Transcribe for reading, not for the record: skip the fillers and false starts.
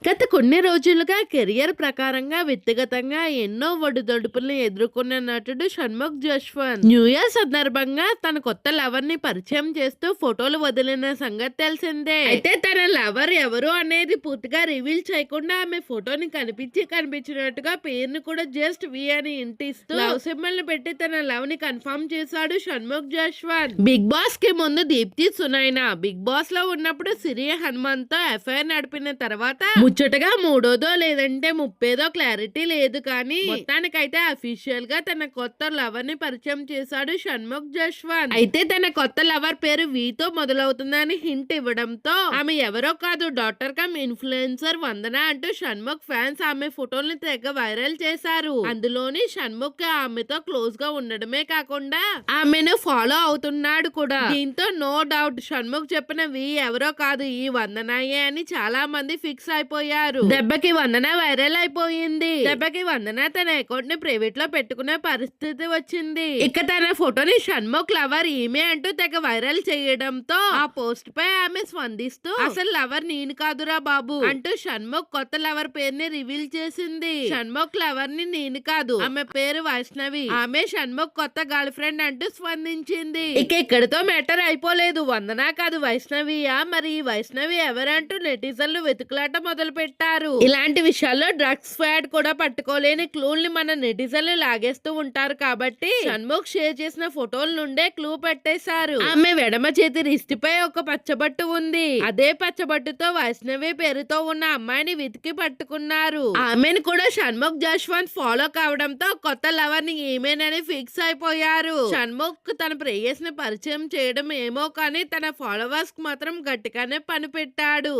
గత కొన్ని రోజులుగా కెరియర్ ప్రకారంగా వ్యక్తిగతంగా ఎన్నో ఒడిదొడుకుల్ని ఎదుర్కొన్న నటుడు షణ్ముఖ్ జశ్వంత్ న్యూ ఇయర్ సందర్భంగా తన కొత్త లవర్ ని పరిచయం చేస్తూ ఫోటోలు వదిలిన సంగతి తెలిసిందే. అయితే తన లవర్ ఎవరు అనేది పూర్తిగా రివీల్ చేయకుండా ఆమె ఫోటోని కనిపించినట్టుగా పేరుని కూడా జస్ట్ వి అని ఇంటిస్తూ లవ్ సింబల్ ని పెట్టి తన లవ్ ని కన్ఫర్మ్ చేశాడు షణ్ముఖ్ జశ్వంత్. బిగ్ బాస్ కి ముందు దీప్తి సునైనా బిగ్ బాస్ లో ఉన్నప్పుడు సిరి హనుమంత్ తో ఎఫ్ఐఆర్ నడిపిన తర్వాత ముచ్చటగా మూడోదో లేదంటే ముప్పేదో క్లారిటీ లేదు కానీ మొత్తానికైతే అఫీషియల్ గా తన కొత్త లవర్ ని పరిచయం చేశాడు షణ్ముఖ్ జశ్వంత్. అయితే తన కొత్త లవర్ పేరు వీతో మొదలవుతుందని హింట్ ఇవ్వడంతో ఆమె ఎవరో కాదు డాక్టర్ కమ్ ఇన్ఫ్లుయెన్సర్ వందన అంటూ షణ్ముఖ్ ఫ్యాన్స్ ఆమె ఫోటోల్ని తెగ వైరల్ చేశారు. అందులోని షణ్ముఖ్ ఆమెతో క్లోజ్ గా ఉండడమే కాకుండా ఆమెను ఫాలో అవుతున్నాడు కూడా. దీంతో నో డౌట్ షణ్ముఖ్ చెప్పిన వి ఎవరో కాదు ఈ వందనాయే అని చాలా మంది ఫిక్స్ అయిపోయారు. దెబ్బకి వందన వైరల్ అయిపోయింది. దెబ్బకి వందన తన అకౌంట్ ని ప్రైవేట్ లో పెట్టుకునే పరిస్థితి వచ్చింది. ఇక తన ఫోటోని షణ్ముఖ్ లవర్ ఈమె అంటూ తెగ వైరల్ చేయడంతో ఆ పోస్ట్ పై ఆమె స్పందిస్తూ అసలు లవర్ నేను కాదురా బాబు అంటూ షణ్ముఖ్ కొత్త లవర్ పేరుని రివీల్ చేసింది. షణ్ముఖ్ లవర్ ని నేను కాదు, ఆమె పేరు వైష్ణవి, ఆమె షణ్ముఖ్ కొత్త గర్ల్ ఫ్రెండ్ అంటూ స్పందించింది. ఇక ఇక్కడితో మ్యాటర్ అయిపోలేదు. వందన కాదు వైష్ణవియా, మరి ఈ వైష్ణవి ఎవరంటూ నెటిజన్లు వెతుకులాట మొదలు పెట్టారు. ఇలాంటి విషయాల్లో డ్రగ్స్ ఫ్యాడ్ కూడా పట్టుకోలేని క్లూల్ని మన నెటిజన్లు లాగేస్తూ ఉంటారు కాబట్టి షణ్ముఖ్ షేర్ చేసిన ఫోటోల నుండే క్లూ పెట్టేశారు. ఆమె ఎడమ చేతి రిస్టిపై ఒక పచ్చబట్టు ఉంది. అదే పచ్చబట్టుతో వైష్ణవి పేరుతో ఉన్న అమ్మాయిని వెతికి పట్టుకున్నారు. ఆమెను కూడా షణ్ముఖ్ జశ్వంత్ ఫాలో కావడంతో కొత్త లవర్ ని ఏమేనని ఫిక్స్ అయిపోయారు. షణ్ముఖ్ తన ప్రేయస్ ని పరిచయం చేయడం ఏమో కానీ తన ఫాలోవర్స్ కు మాత్రం గట్టిగానే పని పెట్టాడు.